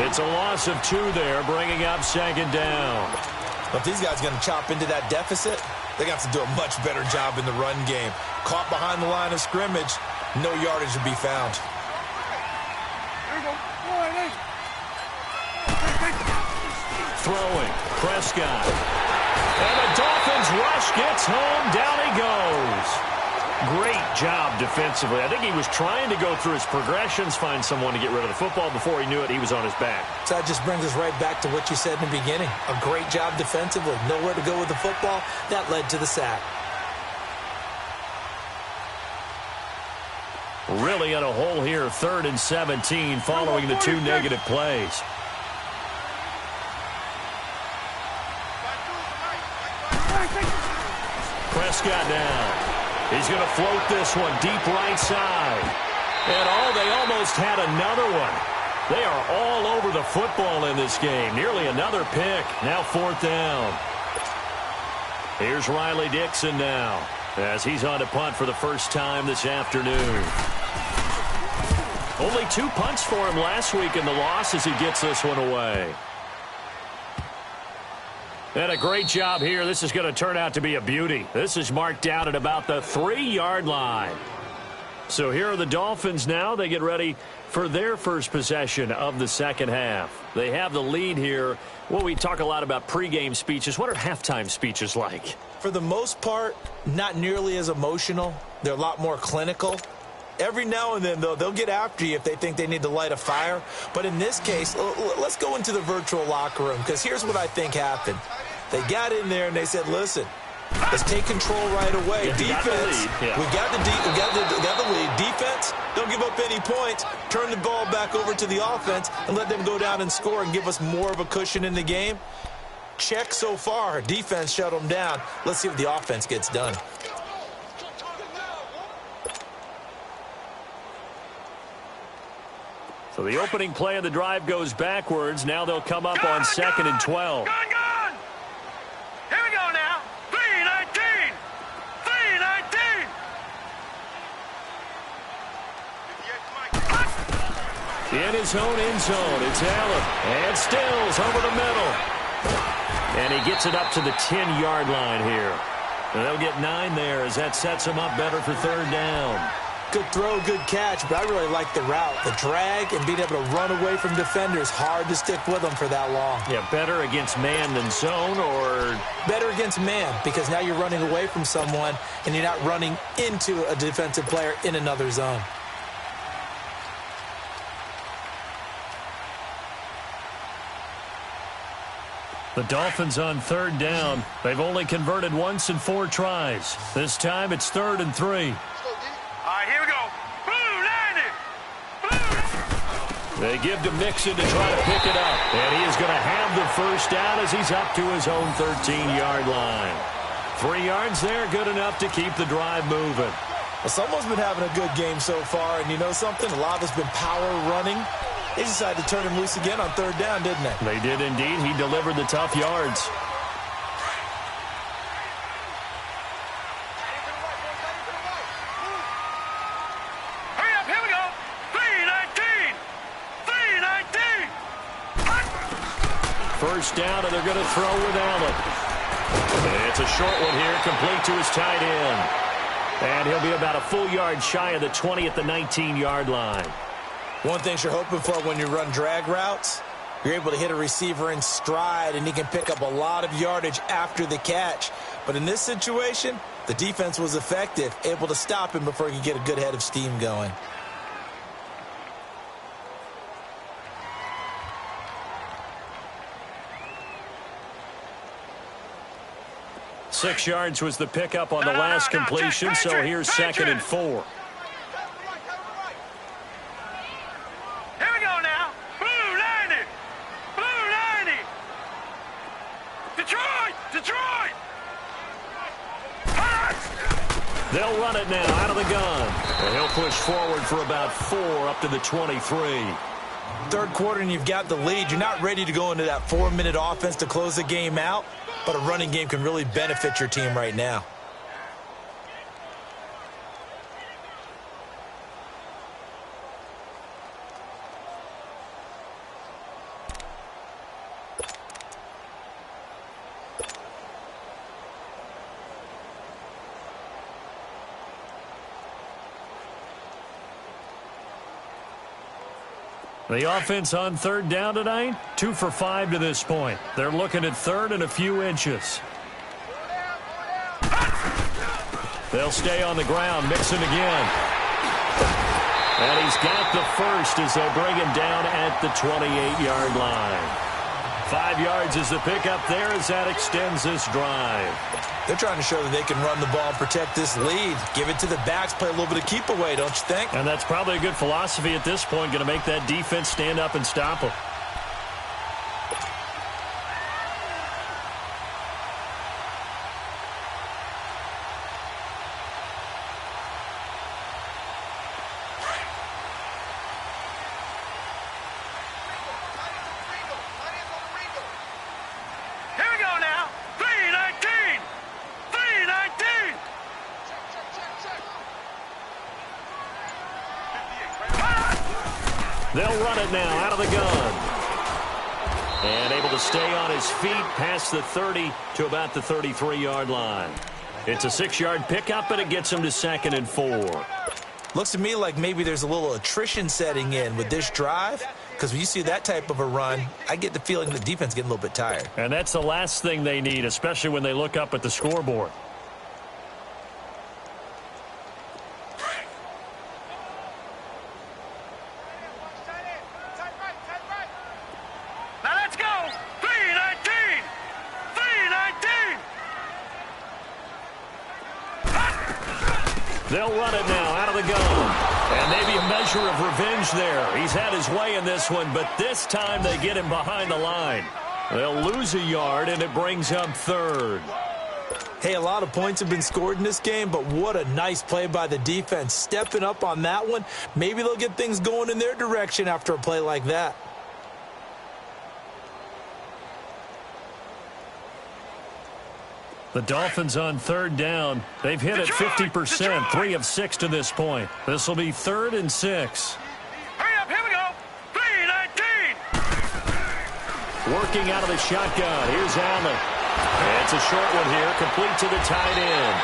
It's a loss of 2 there, bringing up 2nd down. But if these guys are going to chop into that deficit, they're going to have to do a much better job in the run game. Caught behind the line of scrimmage, no yardage to be found. Throwing, Prescott. And the Dolphins rush gets home, down he goes. Great job defensively. I think he was trying to go through his progressions, find someone to get rid of the football. Before he knew it, he was on his back. So that just brings us right back to what you said in the beginning. A great job defensively. Nowhere to go with the football. That led to the sack. Really in a hole here, 3rd and 17 following the 2 negative plays. Prescott now. He's going to float this one deep right side. And they almost had another one. They are all over the football in this game. Nearly another pick. Now 4th down. Here's Riley Dixon now as he's on to punt for the first time this afternoon. Only 2 punts for him last week in the loss as he gets this one away. And a great job here. This is going to turn out to be a beauty. This is marked down at about the 3-yard line. So here are the Dolphins now. They get ready for their first possession of the second half. They have the lead here. Well, we talk a lot about pregame speeches. What are halftime speeches like? For the most part, not nearly as emotional. They're a lot more clinical. Every now and then, though, they'll get after you if they think they need to light a fire. But in this case, let's go into the virtual locker room, because here's what I think happened. They got in there and they said, listen, let's take control right away. Defense, we got the lead. Defense, don't give up any points. Turn the ball back over to the offense and let them go down and score and give us more of a cushion in the game. Check so far. Defense shut them down. Let's see if the offense gets done. So the opening play of the drive goes backwards. Now they'll come up on 2nd and 12. Gone. Here we go now. 3-19. 3-19. In his own end zone, it's Allen. And Stills over the middle. And he gets it up to the 10-yard line here. And they'll get 9 there as that sets him up better for 3rd down. Good throw, good catch, but I really like the route. The drag and being able to run away from defenders, hard to stick with them for that long. Yeah, better against man than zone, or? Better against man, because now you're running away from someone and you're not running into a defensive player in another zone. The Dolphins on third down. They've only converted once in 4 tries. This time it's 3rd and 3. All right, here we go. Blue 90. Blue. They give to Mixon to try to pick it up. And he is going to have the first down as he's up to his own 13-yard line. 3 yards there, good enough to keep the drive moving. Well, someone's been having a good game so far, and you know something? A lot of it's been power running. They decided to turn him loose again on third down, didn't they? They did indeed. He delivered the tough yards. Hurry up, here we go. 319. 319. First down, and they're going to throw with Allen. It's a short one here, complete to his tight end. And he'll be about a full yard shy of the 20 at the 19-yard line. One thing you're hoping for when you run drag routes, you're able to hit a receiver in stride, and he can pick up a lot of yardage after the catch. But in this situation, the defense was effective, able to stop him before he could get a good head of steam going. Six yards was the pickup on the last completion, so here's 2nd and 4. Here we go now. Blue 90. Blue 90. Detroit. Detroit. They'll run it now out of the gun. And he'll push forward for about 4 up to the 23. Third quarter and you've got the lead. You're not ready to go into that 4-minute offense to close the game out, but a running game can really benefit your team right now. The offense on third down tonight, 2 for 5 to this point. They're looking at third and a few inches. They'll stay on the ground, Mixon again. And he's got the first as they'll bring him down at the 28-yard line. 5 yards is the pickup there as that extends this drive. They're trying to show that they can run the ball and protect this lead. Give it to the backs, play a little bit of keep away, don't you think? And that's probably a good philosophy at this point, going to make that defense stand up and stop them. They'll run it now out of the gun. And able to stay on his feet past the 30 to about the 33-yard line. It's a 6-yard pickup, and it gets him to 2nd and 4. Looks to me like maybe there's a little attrition setting in with this drive, because when you see that type of a run, I get the feeling the defense is getting a little bit tired. And that's the last thing they need, especially when they look up at the scoreboard. They'll run it now out of the gun. And maybe a measure of revenge there. He's had his way in this one, but this time they get him behind the line. They'll lose a yard, and it brings up third. Hey, a lot of points have been scored in this game, but what a nice play by the defense. Stepping up on that one. Maybe they'll get things going in their direction after a play like that. The Dolphins on third down. They've hit it 50%, 3 of 6 to this point. This will be 3rd and 6. Hurry up, here we go. 319. Working out of the shotgun. Here's Allen. It's a short one here, complete to the tight end.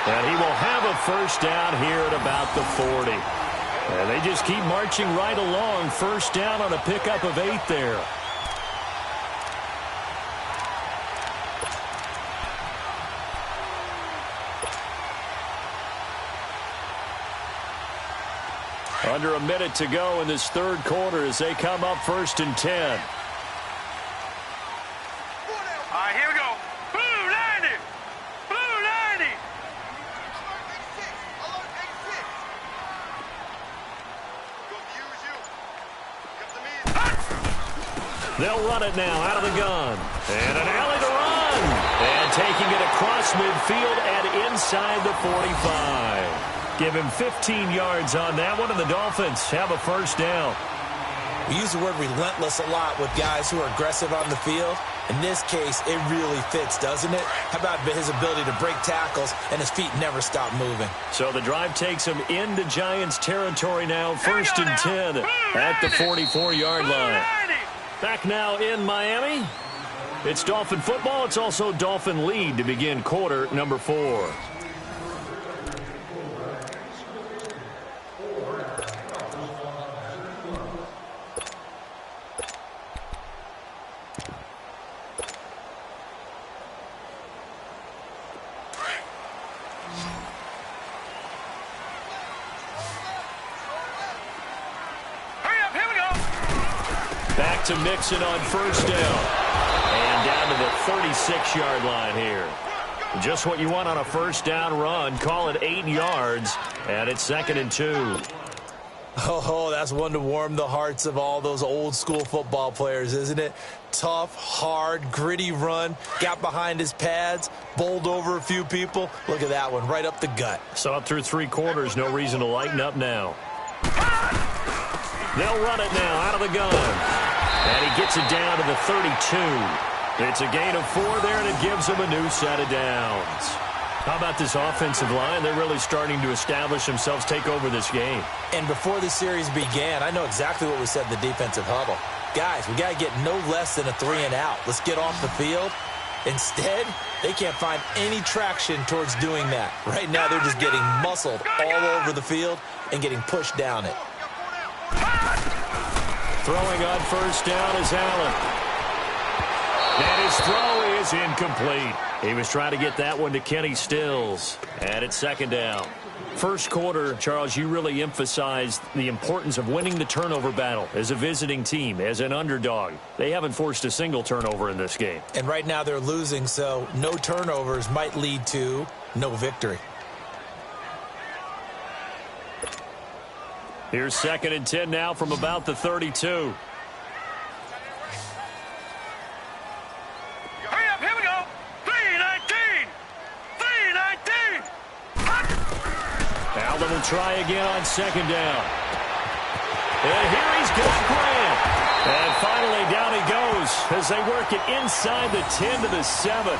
And he will have a first down here at about the 40. And they just keep marching right along. First down on a pickup of 8 there. Under a minute to go in this third quarter as they come up 1st and 10. All right, here we go. Blue 90. Blue 90. They'll run it now out of the gun. And an alley to run. And taking it across midfield and inside the 45. Give him 15 yards on that one, and the Dolphins have a first down. We use the word relentless a lot with guys who are aggressive on the field. In this case, it really fits, doesn't it? How about his ability to break tackles and his feet never stop moving? So the drive takes him into Giants territory now, 1st and 10 at the 44-yard line. Back now in Miami. It's Dolphin football. It's also Dolphin lead to begin quarter number 4. Back to Mixon on first down. And down to the 36-yard line here. Just what you want on a first down run. Call it 8 yards. And it's 2nd and 2. Oh, that's one to warm the hearts of all those old school football players, isn't it? Tough, hard, gritty run. Got behind his pads, bowled over a few people. Look at that one, right up the gut. So up through 3 quarters, no reason to lighten up now. They'll run it now out of the gun. And he gets it down to the 32. It's a gain of 4 there, and it gives him a new set of downs. How about this offensive line? They're really starting to establish themselves, take over this game. And before the series began, I know exactly what we said in the defensive huddle. Guys, we got to get no less than a 3 and out. Let's get off the field. Instead, they can't find any traction towards doing that. Right now, they're just getting muscled all over the field and getting pushed down it. Throwing on first down is Allen. And his throw is incomplete. He was trying to get that one to Kenny Stills. And it's 2nd down. First quarter, Charles, you really emphasized the importance of winning the turnover battle as a visiting team, as an underdog. They haven't forced a single turnover in this game. And right now they're losing, so no turnovers might lead to no victory. Here's 2nd and 10 now from about the 32. Hurry up, here we go. 3:19. 3:19. Allen will try again on 2nd down. And here he's got Grant. And finally down he goes as they work it inside the 10 to the 7.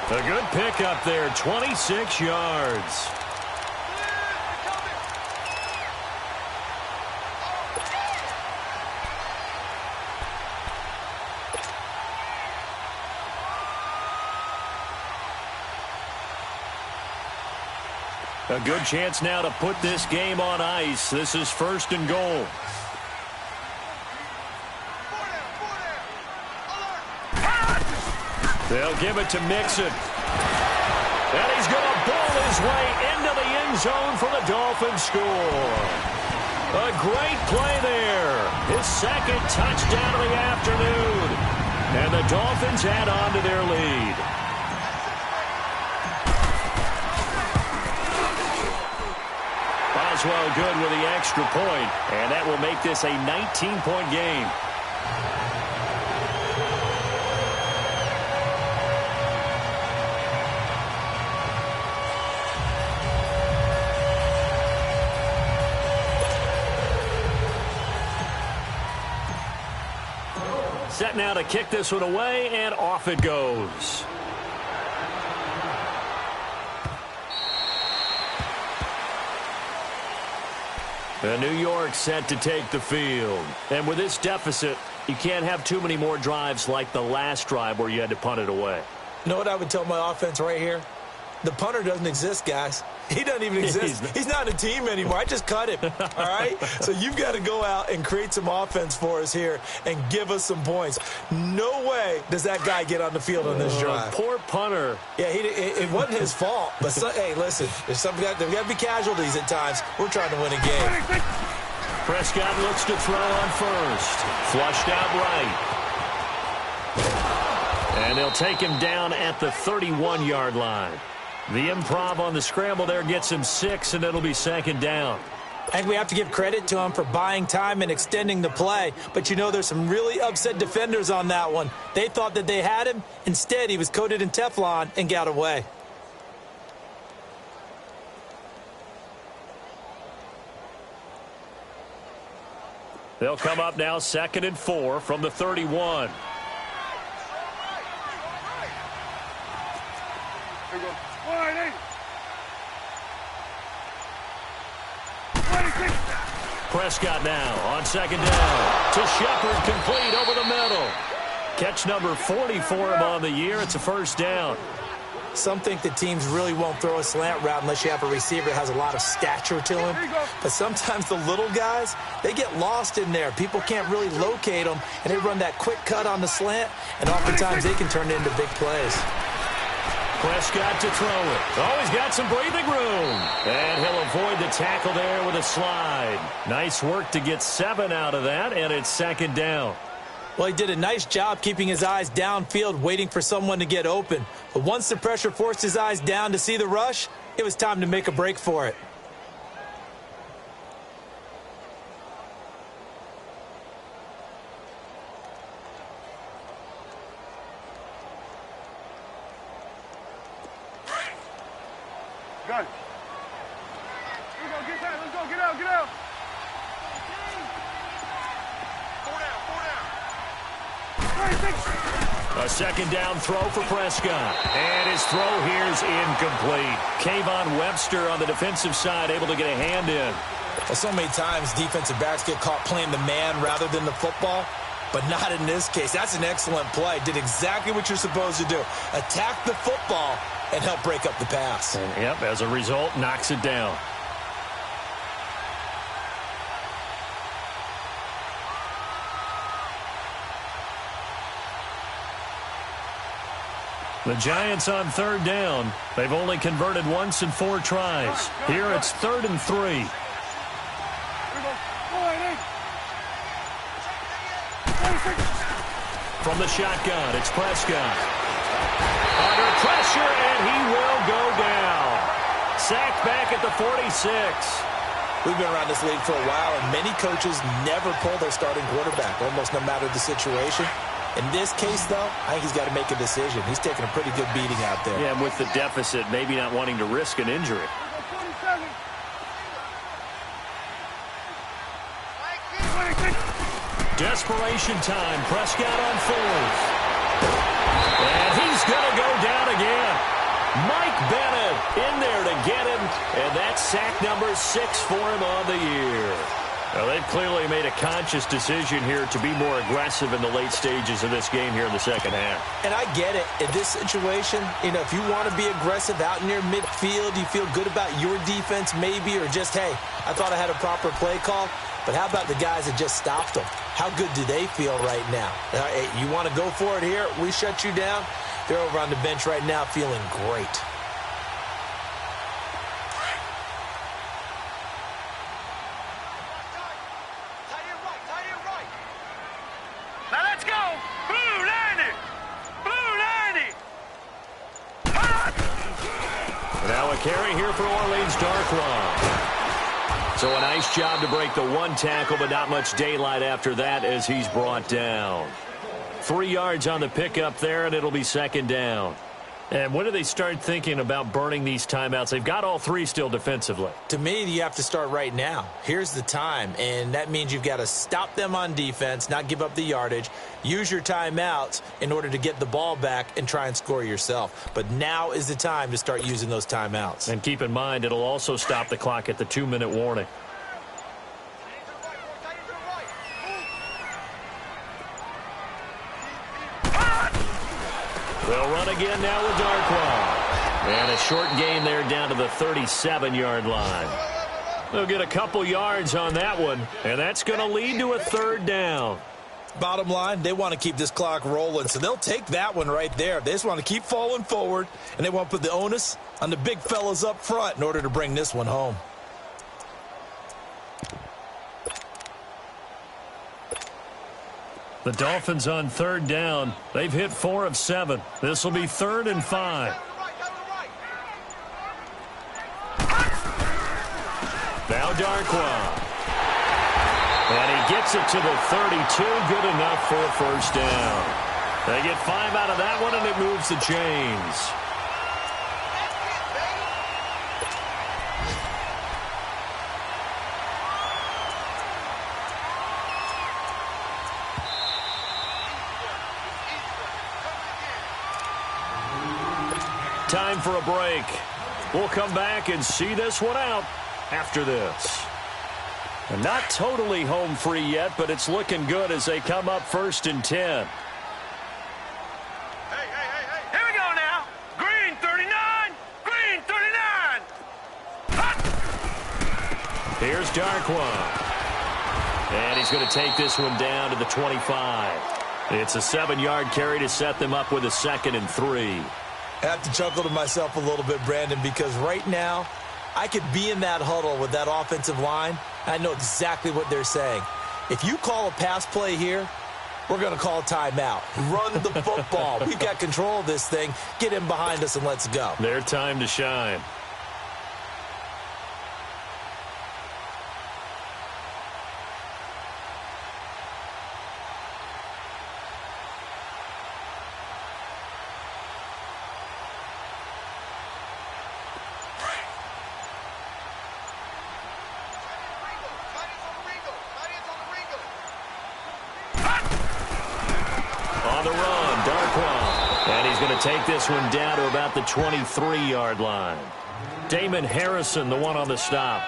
A good pickup there, 26 yards. A good chance now to put this game on ice. This is 1st and goal. They'll give it to Mixon. And he's going to ball his way into the end zone for the Dolphins score. A great play there. His 2nd touchdown of the afternoon. And the Dolphins add on to their lead. Boswell good with the extra point, and that will make this a 19-point game. Set now to kick this one away, and off it goes. New York set to take the field. And with this deficit, you can't have too many more drives like the last drive where you had to punt it away. You know what I would tell my offense right here? The punter doesn't exist, guys. He doesn't even exist. He's not a team anymore. I just cut him, all right? So you've got to go out and create some offense for us here and give us some points. No way does that guy get on the field on this drive. Poor punter. Yeah, it wasn't his fault. But, hey, listen, there's got to be casualties at times. We're trying to win a game. Prescott looks to throw on first. Flushed out right. And they'll take him down at the 31-yard line. The improv on the scramble there gets him 6, and it'll be second down. I think we have to give credit to him for buying time and extending the play. But, you know, there's some really upset defenders on that one. They thought that they had him. Instead, he was coated in Teflon and got away. They'll come up now 2nd and 4 from the 31. Prescott now on 2nd down to Shepard, complete over the middle. Catch number 40 for him on the year. It's a first down. Some think that teams really won't throw a slant route unless you have a receiver that has a lot of stature to him. But sometimes the little guys, they get lost in there. People can't really locate them, and they run that quick cut on the slant, and oftentimes they can turn it into big plays. Prescott to throw it. Oh, he's got some breathing room. And he'll avoid the tackle there with a slide. Nice work to get 7 out of that, and it's 2nd down. Well, he did a nice job keeping his eyes downfield, waiting for someone to get open. But once the pressure forced his eyes down to see the rush, it was time to make a break for it. Got it. Let's go, get out. A 2nd down throw for Prescott. And his throw here is incomplete. Kayvon Webster on the defensive side able to get a hand in. Well, so many times defensive backs get caught playing the man rather than the football, but not in this case. That's an excellent play. Did exactly what you're supposed to do. Attack the football and help break up the pass. And, yep, as a result, knocks it down. The Giants on 3rd down. They've only converted once in 4 tries. Here it's 3rd and 3. From the shotgun, it's Prescott. Under pressure, and he will go down. Sacked back at the 46. We've been around this league for a while, and many coaches never pull their starting quarterback, almost no matter the situation. In this case, though, I think he's got to make a decision. He's taking a pretty good beating out there. Yeah, and with the deficit, maybe not wanting to risk an injury. Desperation time. Prescott on 4th. And he's going to go down again. Mike Bennett in there to get him. And that's sack number 6 for him on the year. Well, they've clearly made a conscious decision here to be more aggressive in the late stages of this game here in the second half. And I get it. In this situation, you know, if you want to be aggressive out near midfield, you feel good about your defense maybe, or just, hey, I thought I had a proper play call. But how about the guys that just stopped them? How good do they feel right now? You want to go for it here? We shut you down? They're over on the bench right now feeling great. Now let's go! Blue 90! Blue 90! Now a carry here for Orleans Darkwa. So a nice job to break the 1 tackle, but not much daylight after that as he's brought down. 3 yards on the pickup there, and it'll be 2nd down. And when do they start thinking about burning these timeouts? They've got all 3 still defensively. To me, you have to start right now. Here's the time, and that means you've got to stop them on defense, not give up the yardage, use your timeouts in order to get the ball back and try and score yourself. But now is the time to start using those timeouts. And keep in mind, it'll also stop the clock at the 2-minute warning. They'll run again now with Darkwa. And a short gain there down to the 37-yard line. They'll get a couple yards on that one, and that's going to lead to a third down. Bottom line, they want to keep this clock rolling, so they'll take that one right there. They just want to keep falling forward, and they want to put the onus on the big fellas up front in order to bring this one home. The Dolphins on third down. They've hit 4 of 7. This will be 3rd and 5. Now Darkwa. And he gets it to the 32. Good enough for a first down. They get 5 out of that one, and it moves the chains. Time for a break. We'll come back and see this one out after this. And not totally home free yet, but it's looking good as they come up 1st and 10. Hey. Here we go now. Green 39. Green 39. Hot. Here's Darkwa. And he's going to take this one down to the 25. It's a 7-yard carry to set them up with a 2nd and 3. I have to chuckle to myself a little bit, Brandon, because right now I could be in that huddle with that offensive line. I know exactly what they're saying. If you call a pass play here, we're going to call a timeout. Run the football. We've got control of this thing. Get in behind us and let's go. Their time to shine. Take this one down to about the 23-yard line. Damon Harrison, the one on the stop.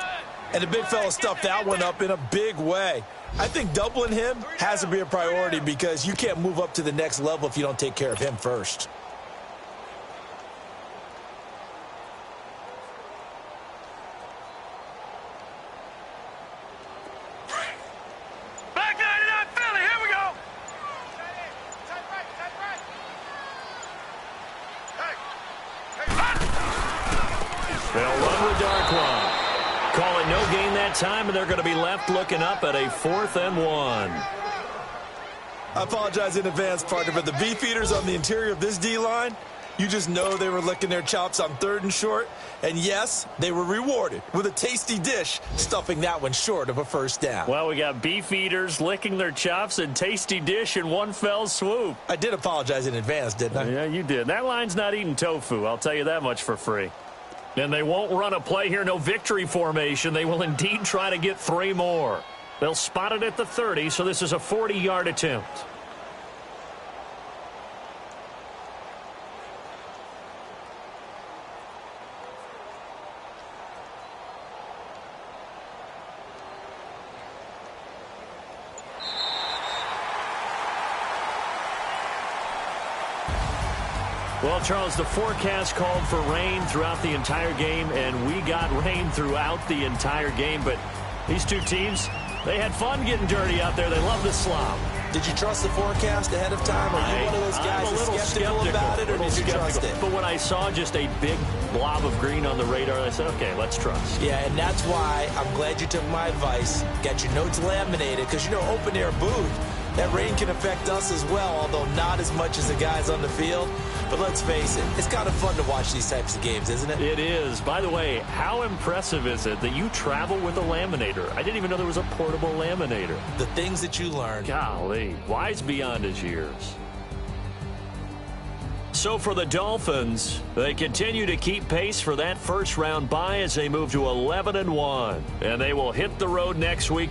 And the big fella stuffed that one up in a big way. I think doubling him has to be a priority because you can't move up to the next level if you don't take care of him first. Time, and they're going to be left looking up at a 4th and 1. I apologize in advance, partner, but the beefeaters on the interior of this D-line, you just know they were licking their chops on 3rd and short. And yes, they were rewarded with a tasty dish, stuffing that one short of a first down. Well, we got beefeaters licking their chops and tasty dish in one fell swoop. I did apologize in advance, didn't I? Yeah, you did. That line's not eating tofu. I'll tell you that much for free. And they won't run a play here, no victory formation. They will indeed try to get 3 more. They'll spot it at the 30, so this is a 40-yard attempt. Well, Charles, the forecast called for rain throughout the entire game, and we got rain throughout the entire game. But these two teams, they had fun getting dirty out there. They love the slop. Did you trust the forecast ahead of time? Are you one of those guys that's skeptical about it, or did you trust it? But when I saw just a big blob of green on the radar, I said, okay, let's trust. Yeah, and that's why I'm glad you took my advice. Got your notes laminated, because, you know, open-air booth, that rain can affect us as well, although not as much as the guys on the field. But let's face it, it's kind of fun to watch these types of games, isn't it? It is. By the way, how impressive is it that you travel with a laminator? I didn't even know there was a portable laminator. The things that you learn. Golly, wise beyond his years. So for the Dolphins, they continue to keep pace for that first-round bye as they move to 11-1. And they will hit the road next week.